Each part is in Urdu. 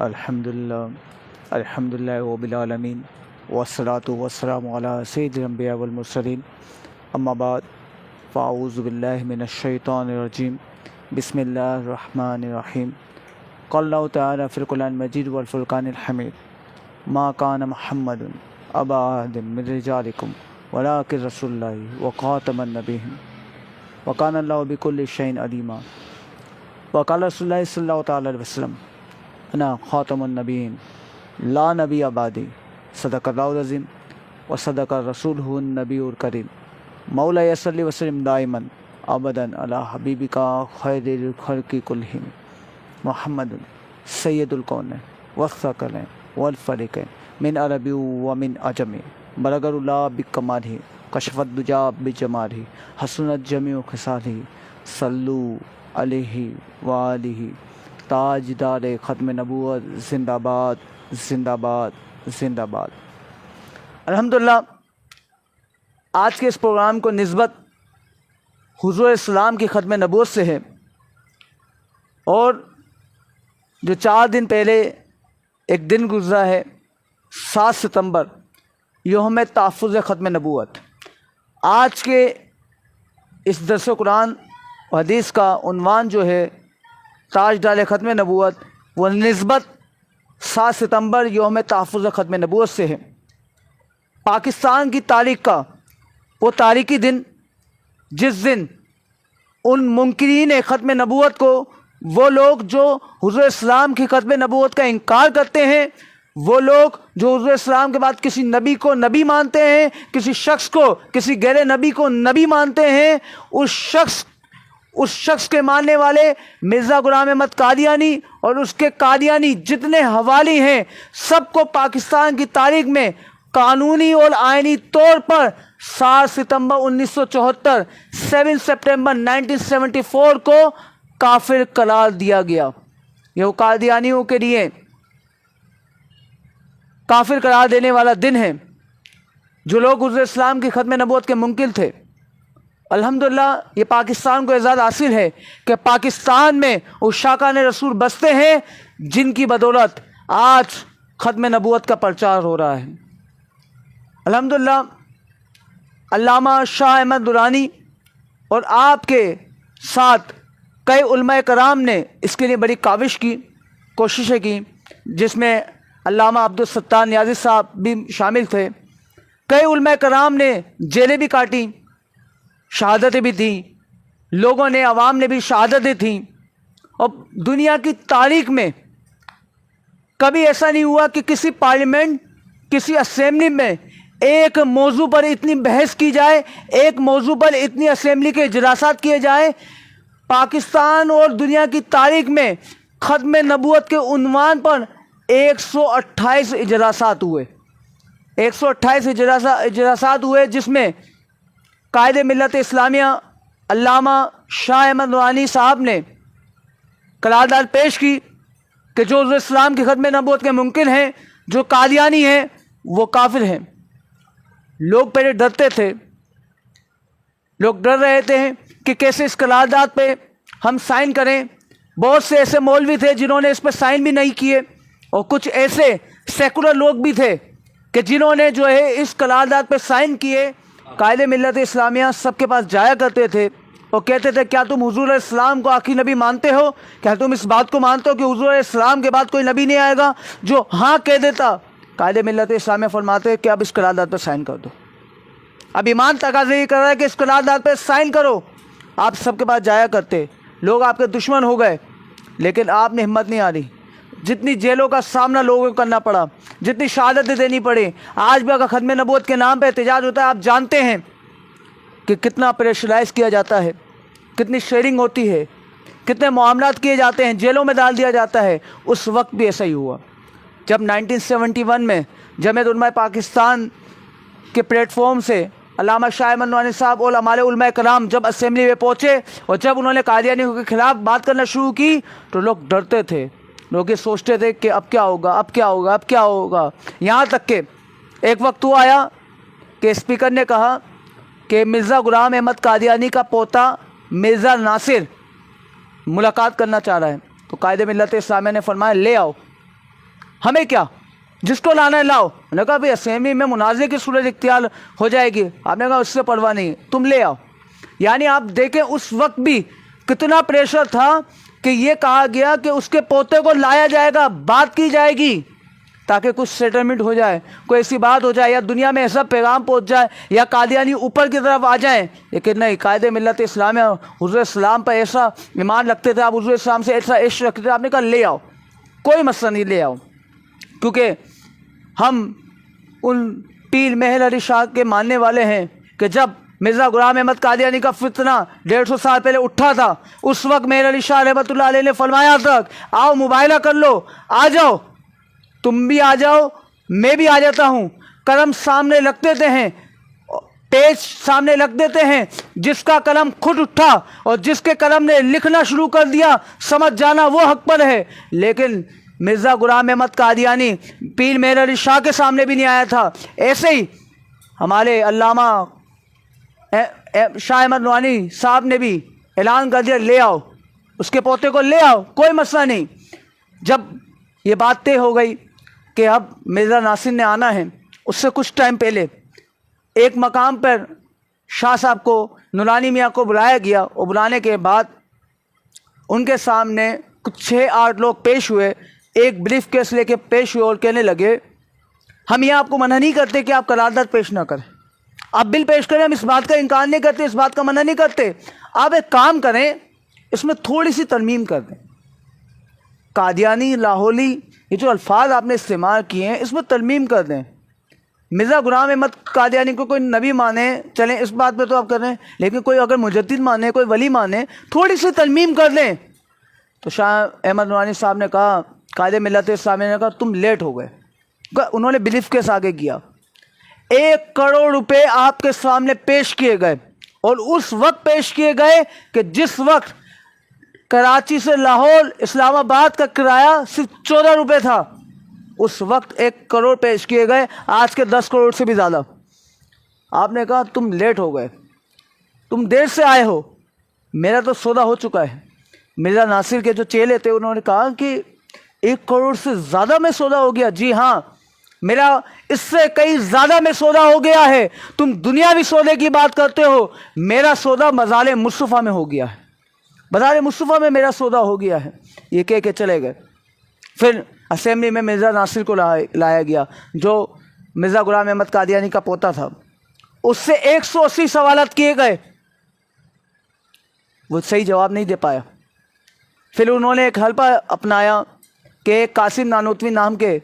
الحمدللہ رب العالمین والصلاة والسلام علی سید الانبیاء والمرسلین اما بعد فاعوذ باللہ من الشیطان الرجیم بسم اللہ الرحمن الرحیم قال اللہ تعالی فی القرآن المجید والفرقان الحمید ما کان محمد ابا احد من رجالکم ولکن رسول اللہ وخاتم النبیین وکان اللہ بکل شیء علیما وقال رسول اللہ صلی اللہ تعالی علیہ وسلم انا خاتم النبیین لا نبی بعدی صدق اللہ العظیم وصدق رسولہ النبی الکریم مولا صلی وسلم دائما ابدا علی حبیبک خیر الخلق کلہم محمد سید الکون والثقلین والفریقین من عربی ومن عجم بلغ اللہ بکمالہ کشف الدجی بجمالہ حسنت جمیع خصالہ صلو علیہ وآلہ تاجدار ختم نبوت زندہ باد زندہ باد زندہ باد۔ الحمدللہ آج کے اس پروگرام کو نسبت حضور اسلام کی ختم نبوت سے ہے، اور جو 4 دن پہلے ایک دن گزرا ہے 7 ستمبر یوم تحفظ ختم نبوت۔ آج کے اس درس قرآن و حدیث کا عنوان جو ہے تاجدار ختم نبوت، وہ نسبت 7 ستمبر یوم تحفظ ختم نبوت سے ہے۔ پاکستان کی تاریخ کا وہ تاریخی دن جس دن ان منکرین ختم نبوت کو، وہ لوگ جو حضور اسلام کی ختم نبوت کا انکار کرتے ہیں، وہ لوگ جو حضور اسلام کے بعد کسی نبی کو نبی مانتے ہیں، کسی شخص کو، کسی غیر نبی کو نبی مانتے ہیں، اس شخص کے ماننے والے مرزا غلام احمد قادیانی اور اس کے قادیانی جتنے حوالی ہیں، سب کو پاکستان کی تاریخ میں قانونی اور آئینی طور پر 7 ستمبر 1974 7 سپٹمبر 1974 کو کافر قرار دیا گیا۔ یہ وہ قادیانیوں کے لیے کافر قرار دینے والا دن ہے، جو لوگ حضور اسلام کی ختم نبوت کے منکر تھے۔ الحمدللہ یہ پاکستان کو اعزاز حاصل ہے کہ پاکستان میں عشاقان رسول بستے ہیں جن کی بدولت آج ختم نبوت کا پرچار ہو رہا ہے۔ الحمدللہ علامہ شاہ احمد درانی اور آپ کے ساتھ کئی علماء کرام نے اس کے لیے بڑی کاوش کی، کوششیں کی، جس میں علامہ عبدالستار نیازی صاحب بھی شامل تھے۔ کئی علماء کرام نے جیلیں بھی کاٹیں، شہادتیں بھی تھیں، لوگوں نے، عوام نے بھی شہادتیں تھیں، اور دنیا کی تاریخ میں کبھی ایسا نہیں ہوا کہ کسی پارلیمنٹ، کسی اسمبلی میں ایک موضوع پر اتنی بحث کی جائے، ایک موضوع پر اتنی اسمبلی کے اجلاسات کیے جائیں۔ پاکستان اور دنیا کی تاریخ میں ختم نبوت کے عنوان پر 128 اجلاسات ہوئے، 128 اجلاسات ہوئے، جس میں قائد ملت اسلامیہ علامہ شاہ احمد درانی صاحب نے قرارداد پیش کی کہ جو حضور اسلام کی ختم نبوت کے منکر ہیں، جو قادیانی ہیں، وہ کافر ہیں۔ لوگ پہلے ڈرتے تھے، لوگ ڈر رہے تھے کہ کیسے اس قرارداد پہ ہم سائن کریں۔ بہت سے ایسے مولوی تھے جنہوں نے اس پہ سائن بھی نہیں کیے، اور کچھ ایسے سیکولر لوگ بھی تھے کہ جنہوں نے جو ہے اس قرارداد پہ سائن کیے۔ قائد ملت اسلامیہ سب کے پاس جایا کرتے تھے اور کہتے تھے کیا تم حضور اسلام کو آخری نبی مانتے ہو؟ کیا تم اس بات کو مانتے ہو کہ حضور اسلام کے بعد کوئی نبی نہیں آئے گا؟ جو ہاں کہہ دیتا، قائد ملت اسلامیہ فرماتے کہ اب اس قرارداد پہ سائن کر دو۔ اب ایمان تقاضا یہ کر رہا ہے کہ اس قرارداد پہ سائن کرو۔ آپ سب کے پاس جایا کرتے، لوگ آپ کے دشمن ہو گئے، لیکن آپ نے ہمت نہیں آ رہی۔ جتنی جیلوں کا سامنا لوگوں کو کرنا پڑا، جتنی شہادتیں دینی پڑی، آج بھی اگر ختم نبوت کے نام پہ احتجاج ہوتا ہے، آپ جانتے ہیں کہ کتنا پریشرائز کیا جاتا ہے، کتنی شیئرنگ ہوتی ہے، کتنے معاملات کیے جاتے ہیں، جیلوں میں ڈال دیا جاتا ہے۔ اس وقت بھی ایسا ہی ہوا جب 1971 میں جمعیت علماء پاکستان کے پلیٹ فارم سے علامہ شاہ احمد درانی صاحب اور ہمارے علماء کرام جب اسمبلی میں پہنچے اور جب انہوں نے قادیانیوں کے خلاف بات کرنا شروع کی، تو لوگ ڈرتے تھے، لوگ یہ سوچتے تھے کہ اب کیا ہوگا، اب کیا ہوگا، اب کیا ہوگا۔ یہاں تک کہ ایک وقت وہ آیا کہ اسپیکر نے کہا کہ مرزا غلام احمد قادیانی کا پوتا مرزا ناصر ملاقات کرنا چاہ رہا ہے، تو قائد ملت اسلامیہ نے فرمایا لے آؤ۔ ہمیں کیا، جس کو لانا ہے لاؤ. انہوں نے کہا بھائی اسمبلی میں مناظرے کی صورت اختیار ہو جائے گی. آپ نے کہا اس سے پرواہ نہیں، تم لے آؤ. یعنی آپ دیکھیں اس وقت بھی کتنا پریشر تھا کہ یہ کہا گیا کہ اس کے پوتے کو لایا جائے گا، بات کی جائے گی تاکہ کچھ سیٹلمنٹ ہو جائے، کوئی ایسی بات ہو جائے، یا دنیا میں ایسا پیغام پہنچ جائے، یا قادیانی اوپر کی طرف آ جائیں. لیکن نہیں، قائد ملت اسلامیہ حضور اسلام پر ایسا ایمان رکھتے تھے، آپ حضور اسلام سے ایسا عشق رکھتے تھے. آپ نے کہا لے آؤ، کوئی مسئلہ نہیں، لے آؤ. کیونکہ ہم ان پیر مہر علی شاہ کے ماننے والے ہیں کہ جب مرزا غلام احمد قادیانی کا فتنہ 150 سال پہلے اٹھا تھا، اس وقت مہر علی شاہ رحمۃ اللہ علیہ نے فرمایا تک آؤ مباہلہ کر لو، آ جاؤ، تم بھی آ جاؤ، میں بھی آ جاتا ہوں. قلم سامنے رکھ دیتے ہیں، پیج سامنے رکھ دیتے ہیں، جس کا قلم خود اٹھا اور جس کے قلم نے لکھنا شروع کر دیا سمجھ جانا وہ حق پر ہے. لیکن مرزا غلام احمد قادیانی پیر مہر علی شاہ کے سامنے بھی نہیں آیا تھا. ایسے ہی ہمارے علامہ شاہ احمد نوانی صاحب نے بھی اعلان کر دیا لے آؤ، اس کے پوتے کو لے آؤ، کوئی مسئلہ نہیں. جب یہ بات طے ہو گئی کہ اب مرزا ناصر نے آنا ہے، اس سے کچھ ٹائم پہلے ایک مقام پر شاہ صاحب کو، نورانی میاں کو بلایا گیا، اور بلانے کے بعد ان کے سامنے کچھ 6-8 لوگ پیش ہوئے، ایک بریف کیس لے کے پیش ہوئے اور کہنے لگے ہم یہ آپ کو منع نہیں کرتے کہ آپ قرارداد پیش نہ کریں، آپ بل پیش کریں، ہم اس بات کا انکار نہیں کرتے، اس بات کا منع نہیں کرتے، آپ ایک کام کریں اس میں تھوڑی سی ترمیم کر دیں. قادیانی، لاہوری، یہ جو الفاظ آپ نے استعمال کیے ہیں اس میں ترمیم کر دیں. مرزا غلام احمد قادیانی کو کوئی نبی مانے، چلیں اس بات پہ تو آپ کر رہے ہیں، لیکن کوئی اگر مجدد مانے، کوئی ولی مانے، تھوڑی سی ترمیم کر دیں. تو شاہ احمد نورانی صاحب نے کہا، قائد ملت اسلامیہ نے کہا تم لیٹ ہو گئے. انہوں نے بلیف کیس آگے کیا، 1 کروڑ روپے آپ کے سامنے پیش کیے گئے، اور اس وقت پیش کیے گئے کہ جس وقت کراچی سے لاہور اسلام آباد کا کرایہ صرف 14 روپے تھا، اس وقت 1 کروڑ پیش کیے گئے، آج کے 10 کروڑ سے بھی زیادہ. آپ نے کہا تم لیٹ ہو گئے، تم دیر سے آئے ہو، میرا تو سودا ہو چکا ہے. مرزا ناصر کے جو چیلے تھے انہوں نے کہا کہ 1 کروڑ سے زیادہ میں سودا ہو گیا. جی ہاں، میرا اس سے کئی زیادہ میں سودا ہو گیا ہے. تم دنیاوی سودے کی بات کرتے ہو، میرا سودا مزار مصطفیٰ میں ہو گیا ہے، مزار مصطفیٰ میں میرا سودا ہو گیا ہے. یہ کہہ کے چلے گئے. پھر اسمبلی میں مرزا ناصر کو لایا گیا جو مرزا غلام احمد قادیانی کا پوتا تھا. اس سے 180 سوالات کیے گئے، وہ صحیح جواب نہیں دے پایا. پھر انہوں نے ایک حلقہ اپنایا کہ ایک قاسم نانوتوی نام کے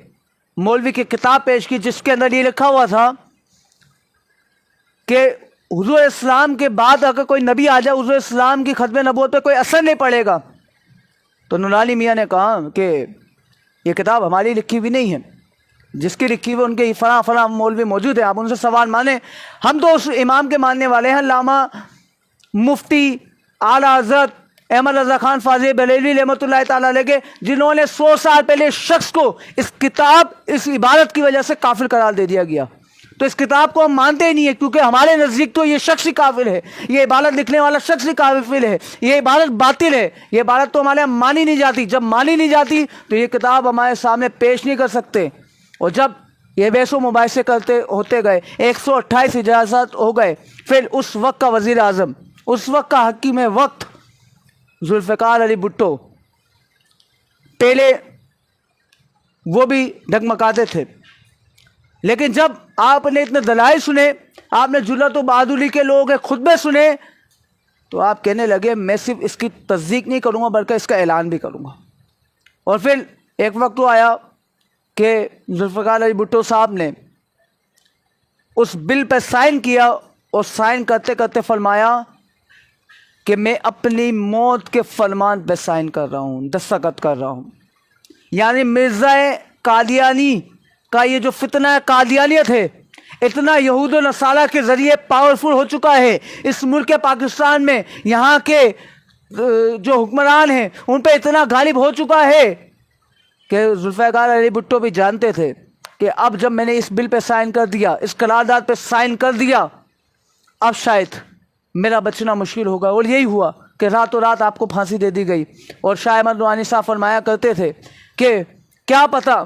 مولوی کی کتاب پیش کی، جس کے اندر یہ لکھا ہوا تھا کہ حضور اسلام کے بعد اگر کوئی نبی آ جائے، حضور اسلام کی ختم نبوت پہ کوئی اثر نہیں پڑے گا. تو نورانی میاں نے کہا کہ یہ کتاب ہماری لکھی بھی نہیں ہے، جس کی لکھی ہوئی ان کے فلاں فلاں مولوی موجود ہیں، آپ ان سے سوال مانیں. ہم تو اس امام کے ماننے والے ہیں، علامہ مفتی اعلیٰ حضرت احمد رضا خان فاضل بریلوی رحمۃ اللہ تعالیٰ علیہ کے، جنہوں نے 100 سال پہلے اس شخص کو اس کتاب، اس عبارت کی وجہ سے کافر قرار دے دیا گیا. تو اس کتاب کو ہم مانتے ہی نہیں ہیں، کیونکہ ہمارے نزدیک تو یہ شخص ہی کافر ہے، یہ عبارت لکھنے والا شخص ہی کافر ہے، یہ عبارت باطل ہے، یہ عبارت تو ہمارے یہاں مانی نہیں جاتی. جب مانی نہیں جاتی تو یہ کتاب ہمارے سامنے پیش نہیں کر سکتے. اور جب یہ بحث و مباحثے ہوتے گئے، 128 اجازت ہو گئے. پھر اس وقت کا وزیر اعظم، اس وقت کا حکیم وقت ذوالفقار علی بھٹو، پہلے وہ بھی ڈگمگاتے تھے، لیکن جب آپ نے اتنے دلائل سنے، آپ نے جرأت و بہادری کے لوگوں کے خطبے سنے، تو آپ کہنے لگے میں صرف اس کی تصدیق نہیں کروں گا بلکہ اس کا اعلان بھی کروں گا. اور پھر ایک وقت تو آیا کہ ذوالفقار علی بھٹو صاحب نے اس بل پہ سائن کیا، اور سائن کرتے کرتے فرمایا کہ میں اپنی موت کے فرمان پہ سائن کر رہا ہوں، دستخط کر رہا ہوں. یعنی مرزا قادیانی کا یہ جو فتنہ قادیانیت ہے، اتنا یہود و نصارہ کے ذریعے پاورفل ہو چکا ہے اس ملک پاکستان میں، یہاں کے جو حکمران ہیں ان پہ اتنا غالب ہو چکا ہے کہ ذوالفقار علی بھٹو بھی جانتے تھے کہ اب جب میں نے اس بل پہ سائن کر دیا، اس قرارداد پہ سائن کر دیا، اب شاید میرا بچنا مشکل ہوگا. اور یہی ہوا کہ راتوں رات آپ کو پھانسی دے دی گئی. اور شاہ احمد نورانی صاحب فرمایا کرتے تھے کہ کیا پتہ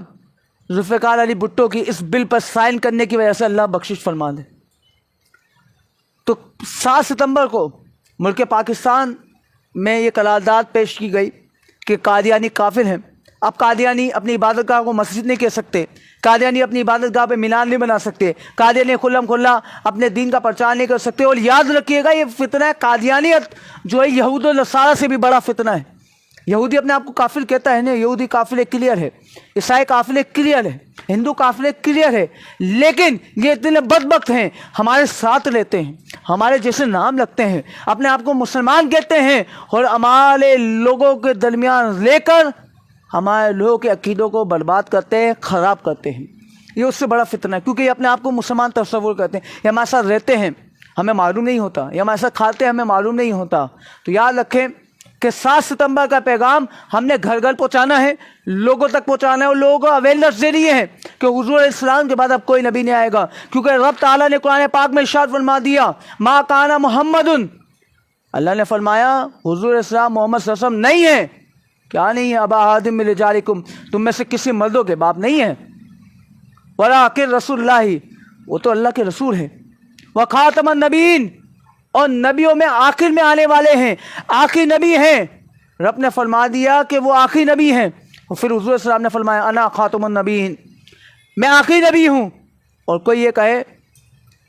ذوالفقار علی بھٹو کی اس بل پر سائن کرنے کی وجہ سے اللہ بخشش فرما دے۔ تو 7 ستمبر کو ملک پاکستان میں یہ قرارداد پیش کی گئی کہ قادیانی کافر ہیں۔ اب قادیانی اپنی عبادت گاہ کو مسجد نہیں کہہ سکتے، قادیانی اپنی عبادت گاہ پہ مینار نہیں بنا سکتے، قادیانی کھلم کھلا اپنے دین کا پرچار نہیں کر سکتے۔ اور یاد رکھیے گا یہ فتنہ ہے قادیانیت جو ہے یہود و نصارہ سے بھی بڑا فتنہ ہے۔ یہودی اپنے آپ کو کافر کہتا ہے نا، یہودی کافر کلیئر ہے، عیسائی کافر کلیئر ہے، ہندو کافر کلیئر ہے، لیکن یہ اتنے بدبخت ہیں، ہمارے ساتھ لیتے ہیں، ہمارے جیسے نام لگتے ہیں، اپنے آپ کو مسلمان کہتے ہیں، اور ہمارے لوگوں کے درمیان لے کر ہمارے لوگوں کے عقیدوں کو برباد کرتے ہیں، خراب کرتے ہیں۔ یہ اس سے بڑا فتنہ ہے، کیونکہ یہ اپنے آپ کو مسلمان تصور کرتے ہیں، یہ ہمارے ساتھ رہتے ہیں، ہمیں معلوم نہیں ہوتا، یہ ہمارے ساتھ کھاتے ہیں، ہمیں معلوم نہیں ہوتا۔ تو یاد رکھیں کہ 7 ستمبر کا پیغام ہم نے گھر گھر پہنچانا ہے، لوگوں تک پہنچانا ہے، اور لوگوں کو اویئرنیس دینی ہے کہ حضور علیہ السلام کے بعد اب کوئی نبی نہیں آئے گا، کیونکہ رب تعالیٰ نے قرآن پاک میں ارشاد فرما دیا ما کان محمد، اللہ نے فرمایا حضور علیہ السلام محمد صلی اللہ علیہ وسلم نہیں ہے، کیا نہیں ہے، ابا احد من رجالکم، تم میں سے کسی مردوں کے باپ نہیں ہیں، ولکن رسول اللہ، وہ تو اللہ کے رسول ہے، وخاتم النبیین، اور نبیوں میں آخر میں آنے والے ہیں، آخری نبی ہیں۔ رب نے فرما دیا کہ وہ آخری نبی ہیں، اور پھر حضور صلی اللہ علیہ وسلم نے فرمایا انا خاتم النبیین، میں آخری نبی ہوں۔ اور کوئی یہ کہے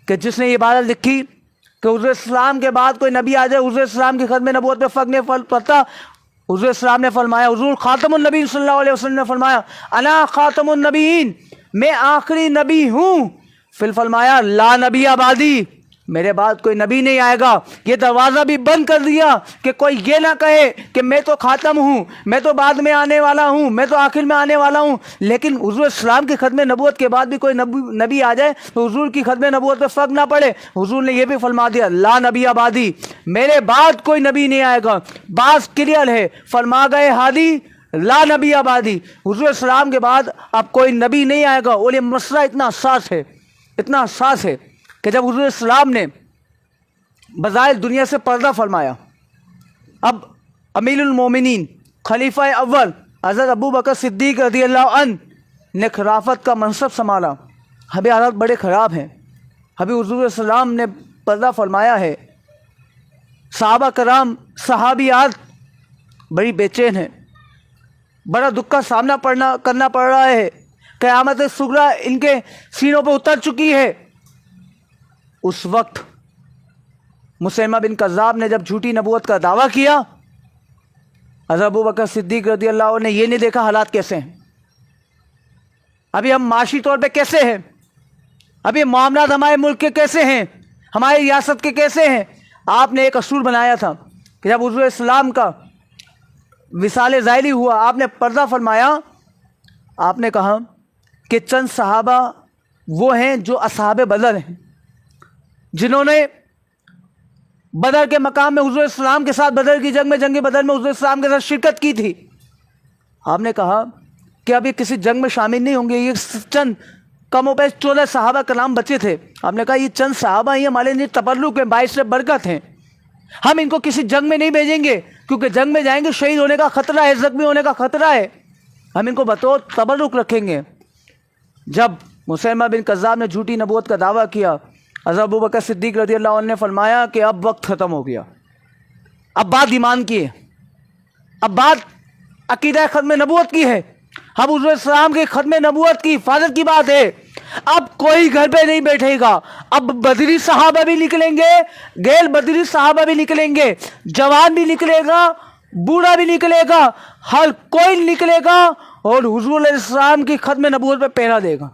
کہ جس نے یہ عبارت لکھی کہ حضور السلام کے بعد کوئی نبی آ جائے، حضور السلام کی ختم نبوت پہ فرق نہیں پڑتا، حضور السلام نے فرمایا، حضور خاتم النبی صلی اللہ علیہ وسلم نے فرمایا انا خاتم النبیین، میں آخری نبی ہوں۔ پھر فرمایا لا نبی بعدی، میرے بعد کوئی نبی نہیں آئے گا۔ یہ دروازہ بھی بند کر دیا کہ کوئی یہ نہ کہے کہ میں تو خاتم ہوں، میں تو بعد میں آنے والا ہوں، میں تو آخر میں آنے والا ہوں۔ لیکن حضور السلام کی ختم نبوت کے بعد بھی کوئی نبی آ جائے تو حضور کی ختم نبوت پہ فرق نہ پڑے۔ حضور نے یہ بھی فرما دیا لا نبی بعدی، میرے بعد کوئی نبی نہیں آئے گا۔ بات کلیئر ہے، فرما گئے ہادی لا نبی بعدی، حضور السلام کے بعد اب کوئی نبی نہیں آئے گا۔ اور یہ مسئلہ اتنا حساس ہے، اتنا حساس ہے کہ جب حضور السلام نے بظاہر دنیا سے پردہ فرمایا، اب امیر المومنین خلیفہ اول حضرت ابو بکر صدیق رضی اللہ عنہ نے خلافت کا منصب سنبھالا، ابھی حالات بڑے خراب ہیں، ابھی حضور السلام نے پردہ فرمایا ہے، صحابہ کرام صحابیات بڑی بے چین ہیں، بڑا دکھ کا سامنا کرنا پڑ رہا ہے، قیامت صغریٰ ان کے سینوں پہ اتر چکی ہے۔ اس وقت مسیلمہ بن کذاب نے جب جھوٹی نبوت کا دعویٰ کیا، حضرت ابو بکر صدیق رضی اللہ عنہ نے یہ نہیں دیکھا حالات کیسے ہیں، ابھی ہم معاشی طور پہ کیسے ہیں، ابھی معاملات ہمارے ملک کے کیسے ہیں، ہماری ریاست کے کیسے ہیں۔ آپ نے ایک اصول بنایا تھا کہ جب حضور السلام کا وصال ظاہری ہوا، آپ نے پردہ فرمایا، آپ نے کہا کہ چند صحابہ وہ ہیں جو اصحاب بدر ہیں، جنہوں نے بدر کے مقام میں حضور السلام کے ساتھ بدر کی جنگ میں، جنگ بدر میں حضور السلام کے ساتھ شرکت کی تھی۔ آپ نے کہا کہ اب یہ کسی جنگ میں شامل نہیں ہوں گے، یہ چند کم و بیش 14 صحابہ کرام بچے تھے، آپ نے کہا یہ چند صحابہ ہی ہمارے لیے تبرک ہیں، باعث برکت ہیں، ہم ان کو کسی جنگ میں نہیں بھیجیں گے، کیونکہ جنگ میں جائیں گے شہید ہونے کا خطرہ ہے، زخمی ہونے کا خطرہ ہے، ہم ان کو بطور تبرک رکھیں گے۔ جب مسیلمہ بن کذاب نے جھوٹی نبوت کا دعویٰ کیا، حضرت ابو بکر صدیق رضی اللہ عنہ نے فرمایا کہ اب وقت ختم ہو گیا، اب بات ایمان کی ہے، اب بات عقیدہ ختم نبوت کی ہے، اب حضور السلام کی ختم نبوت کی حفاظت کی بات ہے۔ اب کوئی گھر پہ نہیں بیٹھے گا، اب بدری صحابہ بھی نکلیں گے، غیر بدری صحابہ بھی نکلیں گے، جوان بھی نکلے گا، بوڑھا بھی نکلے گا، ہر کوئی نکلے گا اور حضور علیہ السلام کی ختم نبوت پہ پہرا دے گا۔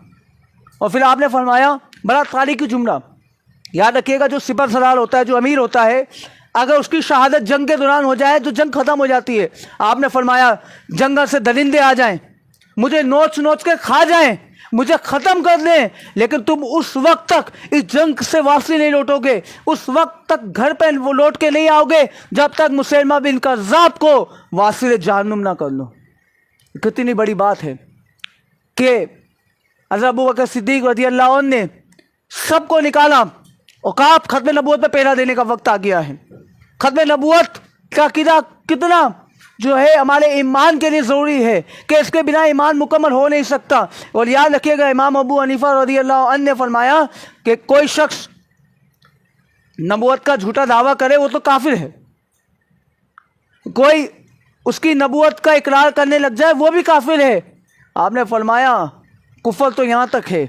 اور پھر آپ نے فرمایا بڑا تاریخی جملہ، یاد رکھیے گا، جو سپر سالار ہوتا ہے، جو امیر ہوتا ہے، اگر اس کی شہادت جنگ کے دوران ہو جائے تو جنگ ختم ہو جاتی ہے۔ آپ نے فرمایا جنگل سے درندے آ جائیں، مجھے نوچ نوچ کے کھا جائیں، مجھے ختم کر دیں، لیکن تم اس وقت تک اس جنگ سے واپسی نہیں لوٹو گے، اس وقت تک گھر پہ وہ لوٹ کے نہیں آؤ گے جب تک مسیلمہ بن کذاب کو واصل جہنم نہ کر لو۔ کتنی بڑی بات ہے کہ حضرت ابو بکر صدیق رضی اللہ عنہ نے سب کو نکالا اور کہا ختم نبوت پہ پہرا دینے کا وقت آ گیا ہے۔ ختم نبوت کا عقیدہ کتنا جو ہے ہمارے ایمان کے لیے ضروری ہے کہ اس کے بنا ایمان مکمل ہو نہیں سکتا۔ اور یاد رکھیے گا امام ابو حنیفہ رضی اللہ عنہ نے فرمایا کہ کوئی شخص نبوت کا جھوٹا دعویٰ کرے وہ تو کافر ہے، کوئی اس کی نبوت کا اقرار کرنے لگ جائے وہ بھی کافر ہے۔ آپ نے فرمایا کفر تو یہاں تک ہے،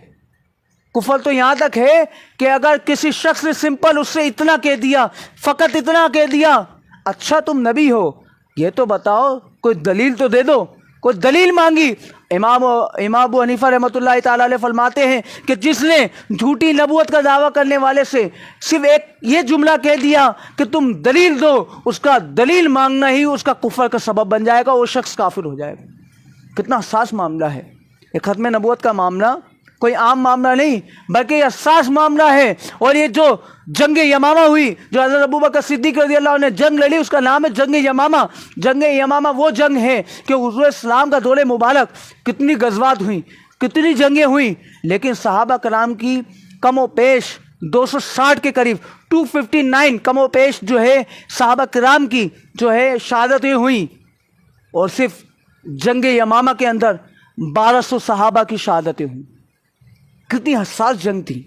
کفر تو یہاں تک ہے کہ اگر کسی شخص نے سمپل اس سے اتنا کہہ دیا، فقط اتنا کہہ دیا اچھا تم نبی ہو، یہ تو بتاؤ، کوئی دلیل تو دے دو، کوئی دلیل مانگی۔ امام ابو حنیفہ رحمۃ اللہ تعالیٰ علیہ فرماتے ہیں کہ جس نے جھوٹی نبوت کا دعویٰ کرنے والے سے صرف ایک یہ جملہ کہہ دیا کہ تم دلیل دو، اس کا دلیل مانگنا ہی اس کا کفر کا سبب بن جائے گا، وہ شخص کافر ہو جائے گا۔ کتنا حساس معاملہ ہے یہ ختم نبوت کا معاملہ، کوئی عام معاملہ نہیں بلکہ یہ حساس معاملہ ہے۔ اور یہ جو جنگ یمامہ ہوئی، جو حضرت ابوبکر صدیق رضی اللہ عنہ نے جنگ لڑی، اس کا نام ہے جنگ یمامہ۔ جنگ یمامہ وہ جنگ ہے کہ حضور اسلام کا دور مبارک کتنی غزوات ہوئیں، کتنی جنگیں ہوئیں، لیکن صحابہ کرام کی کم و بیش 260 کے قریب 259 کم و بیش جو ہے صحابہ کرام کی جو ہے شہادتیں ہوئیں، اور صرف جنگ یمامہ کے اندر 1200 صحابہ کی شہادتیں ہوئیں۔ کتنی حساس جنگ تھی،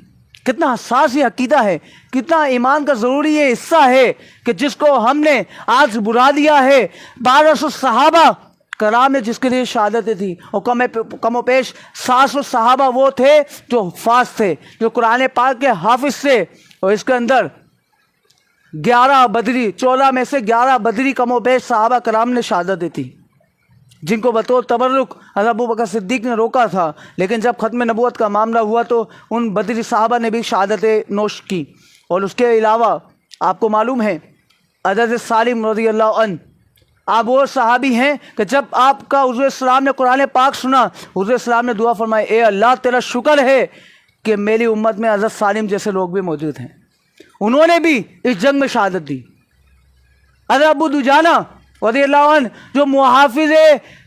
کتنا حساس یہ عقیدہ ہے، کتنا ایمان کا ضروری یہ حصہ ہے کہ جس کو ہم نے آج بلا دیا ہے۔ 1200 صحابہ کرام نے جس کے لیے شہادتیں تھی، اور کم و بیش 700 صحابہ وہ تھے جو حفاظ تھے، جو قرآن پاک کے حافظ تھے، اور اس کے اندر 11 بدری، 14 میں سے 11 بدری کم و بیش صحابہ کرام نے شہادتیں تھی، جن کو بطور تبرک حضرت ابوبکر صدیق نے روکا تھا، لیکن جب ختم نبوت کا معاملہ ہوا تو ان بدری صحابہ نے بھی شہادتیں نوش کی۔ اور اس کے علاوہ آپ کو معلوم ہے حضرت سالم رضی اللہ عنہ، آپ وہ صحابی ہیں کہ جب آپ کا حضور السلام نے قرآن پاک سنا، حضور السلام نے دعا فرمائی، اے اللہ تیرا شکر ہے کہ میری امت میں حضرت سالم جیسے لوگ بھی موجود ہیں، انہوں نے بھی اس جنگ میں شہادت دی۔ حضرت ابو دجانہ رضی اللہ عنہ جو محافظ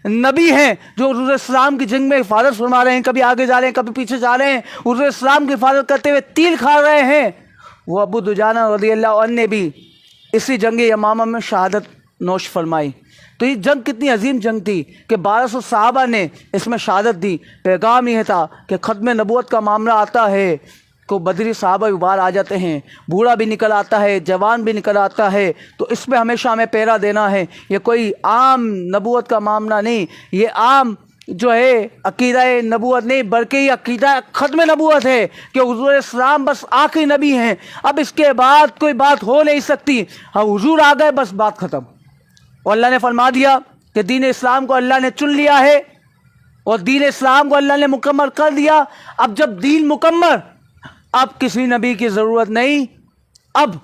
نبی ہیں، جو حضور اسلام کی جنگ میں حفاظت فرما رہے ہیں، کبھی آگے جا رہے ہیں کبھی پیچھے جا رہے ہیں، حضور اسلام کی حفاظت کرتے ہوئے تیر کھا رہے ہیں، وہ ابو دجانہ رضی اللہ عنہ نے بھی اسی جنگ یمامہ میں شہادت نوش فرمائی۔ تو یہ جنگ کتنی عظیم جنگ تھی کہ 1200 صحابہ نے اس میں شہادت دی۔ پیغام یہ تھا کہ ختم نبوت کا معاملہ آتا ہے کو بدری صحابہ باہر آ جاتے ہیں، بوڑھا بھی نکل آتا ہے، جوان بھی نکل آتا ہے، تو اس میں ہمیشہ ہمیں پیرا دینا ہے۔ یہ کوئی عام نبوت کا معاملہ نہیں، یہ عام جو ہے عقیدہ نبوت نہیں، بلکہ یہ عقیدہ ختم نبوت ہے کہ حضور اسلام بس آخری نبی ہیں، اب اس کے بعد کوئی بات ہو نہیں سکتی، حضور آ گئے بس بات ختم۔ اور اللہ نے فرما دیا کہ دین اسلام کو اللہ نے چن لیا ہے، اور دین اسلام کو اللہ نے مکمل کر دیا۔ اب جب دین مکمل، اب کسی نبی کی ضرورت نہیں، اب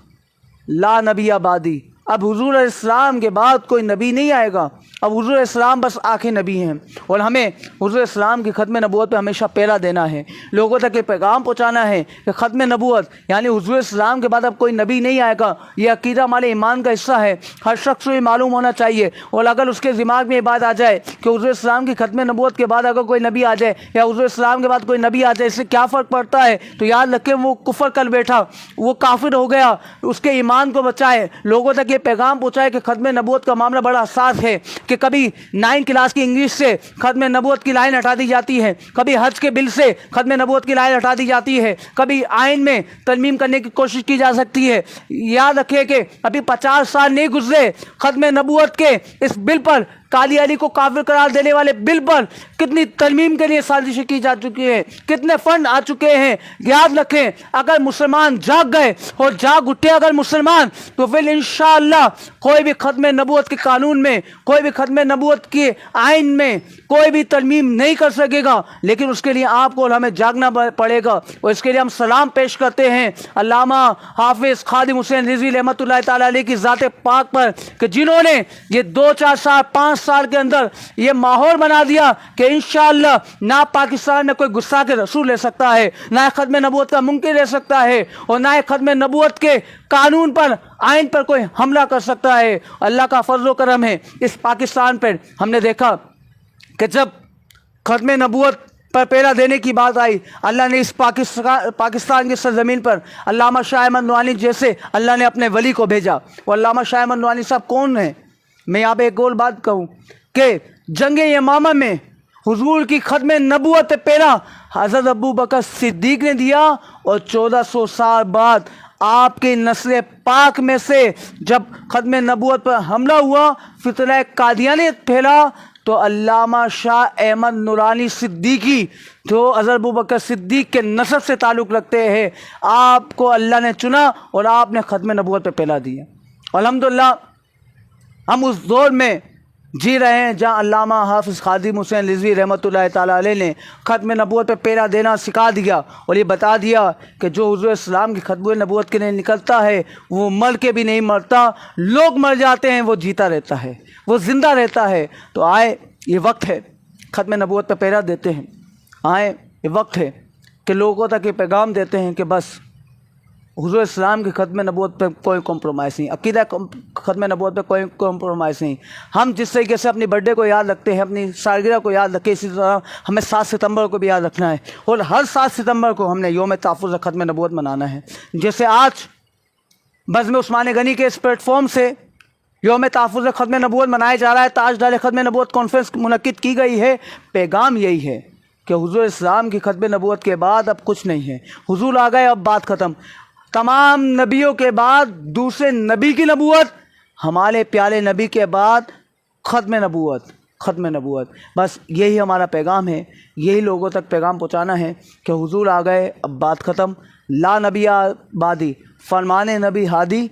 لا نبی آبادی، اب حضور اسلام کے بعد کوئی نبی نہیں آئے گا، اب حضور اسلام بس آخری نبی ہیں۔ اور ہمیں حضور اسلام کی ختم نبوت پہ ہمیشہ پیرا دینا ہے، لوگوں تک یہ پیغام پہنچانا ہے کہ ختم نبوت یعنی حضور اسلام کے بعد اب کوئی نبی نہیں آئے گا، یہ عقیدہ ہمارے ایمان کا حصہ ہے، ہر شخص کو یہ معلوم ہونا چاہیے۔ اور اگر اس کے دماغ میں یہ بات آ جائے کہ حضور اسلام کی ختم نبوت کے بعد اگر کوئی نبی آ جائے یا حضور اسلام کے بعد کوئی نبی آ جائے اس سے کیا فرق پڑتا ہے، تو یاد رکھیں وہ کفر کر بیٹھا، وہ کافر ہو گیا۔ اس کے ایمان کو بچائے، لوگوں تک یہ پیغام پہنچائے کہ ختم نبوت کا معاملہ بڑا حساس ہے، کہ کبھی 9 کلاس کی انگلش سے ختم نبوت کی لائن ہٹا دی جاتی ہے، کبھی حج کے بل سے ختم نبوت کی لائن ہٹا دی جاتی ہے، کبھی آئین میں ترمیم کرنے کی کوشش کی جا سکتی ہے۔ یاد رکھیں کہ ابھی 50 سال نہیں گزرے ختم نبوت کے اس بل پر، قادی علی کو کافر قرار دینے والے بل پر کتنی ترمیم کے لیے سازشیں کی جا چکی ہے، کتنے فنڈ آ چکے ہیں۔ یاد رکھیں اگر مسلمان جاگ گئے اور جاگ اٹھے اگر مسلمان، تو پھر انشاءاللہ کوئی بھی ختم نبوت کے قانون میں، کوئی بھی ختم نبوت کے آئین میں کوئی بھی ترمیم نہیں کر سکے گا۔ لیکن اس کے لیے آپ کو اور ہمیں جاگنا پڑے گا، اور اس کے لیے ہم سلام پیش کرتے ہیں علامہ حافظ خادم حسین رضوی رحمۃ اللہ تعالیٰ علیہ کی ذات پاک پر، کہ جنہوں نے یہ 2-4 سال 5 سال کے اندر یہ ماحول بنا دیا کہ انشاءاللہ نہ پاکستان میں کوئی گستاخ رسول رہ سکتا ہے، نہ ختم نبوت کا منکر رہ سکتا ہے، اور نہ ختم نبوت کے قانون پر، آئین پر کوئی حملہ کر سکتا ہے۔ اللہ کا فضل و کرم ہے اس پاکستان پر، ہم نے دیکھا کہ جب ختم نبوت پر پیرا دینے کی بات آئی، اللہ نے اس پاکستان کی سرزمین پر علامہ شاہ احمد نورانی جیسے اللہ نے اپنے ولی کو بھیجا۔ اور علامہ شاہ احمد نورانی صاحب کون ہیں؟ میں یہاں پہ ایک اور بات کہوں کہ جنگ یمامہ میں حضور کی ختم نبوت پہلا حضرت ابو بکر صدیق نے دیا، اور 1400 سال بعد آپ کی نسل پاک میں سے جب ختم نبوت پر حملہ ہوا، فتنہ قادیانیت پھیلا، تو علامہ شاہ احمد نورانی صدیقی جو حضرت ابو بکر صدیق کے نسب سے تعلق رکھتے ہیں، آپ کو اللہ نے چنا اور آپ نے ختم نبوت پہ پھیلا دیا۔ الحمدللہ ہم اس دور میں جی رہے ہیں جہاں علامہ حافظ خادم حسین رضوی رحمۃ اللہ تعالیٰ علیہ نے ختم نبوت پہ پیرا دینا سکھا دیا، اور یہ بتا دیا کہ جو حضور اسلام کی ختم نبوت کے لیے نکلتا ہے وہ مر کے بھی نہیں مرتا، لوگ مر جاتے ہیں وہ جیتا رہتا ہے، وہ زندہ رہتا ہے۔ تو آئے یہ وقت ہے ختم نبوت پہ پیرا دیتے ہیں، آئے یہ وقت ہے کہ لوگوں تک یہ پیغام دیتے ہیں کہ بس حضور اسلام کی ختم نبوت پہ کوئی کمپرومائز نہیں، عقیدہ ختم نبوت پہ کوئی کمپرومائز نہیں۔ ہم جس طریقے سے اپنی برتھ ڈے کو یاد رکھتے ہیں، اپنی سالگرہ کو یاد رکھیں، اسی طرح ہمیں 7 ستمبر کو بھی یاد رکھنا ہے، اور ہر 7 ستمبر کو ہم نے یوم تحفظ ختم نبوت منانا ہے۔ جیسے آج بزم عثمان غنی کے اس پلیٹ فارم سے یوم تحفظ ختم نبوت منایا جا رہا ہے، تاجدار ختم نبوت کانفرنس منعقد کی گئی ہے۔ پیغام یہی ہے کہ حضور اسلام کی ختم نبوت کے بعد اب کچھ نہیں ہے، حضور آ گئے، اب بات ختم۔ تمام نبیوں کے بعد دوسرے نبی کی نبوت، ہمارے پیارے نبی کے بعد ختم نبوت، ختم نبوت۔ بس یہی ہمارا پیغام ہے، یہی لوگوں تک پیغام پہنچانا ہے کہ حضور آ گئے، اب بات ختم۔ لا نبی آبادی، فرمان نبی ہادی،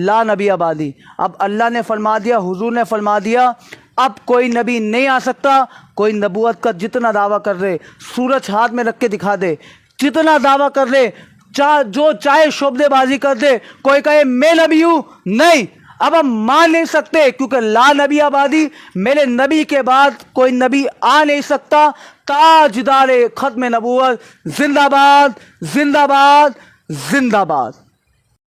لا نبی آبادی۔ اب اللہ نے فرما دیا، حضور نے فرما دیا، اب کوئی نبی نہیں آ سکتا۔ کوئی نبوت کا جتنا دعویٰ کر دے، سورج ہاتھ میں رکھ کے دکھا دے، جتنا دعویٰ کر لے، جو چاہے شعبدے بازی کر دے، کوئی کہے میں نبی ہوں، نہیں، اب ہم مان نہیں سکتے، کیونکہ لا نبی آبادی، میرے نبی کے بعد کوئی نبی آ نہیں سکتا۔ تاجدار ختم نبوت زندہ باد، زندہ باد، زندہ باد۔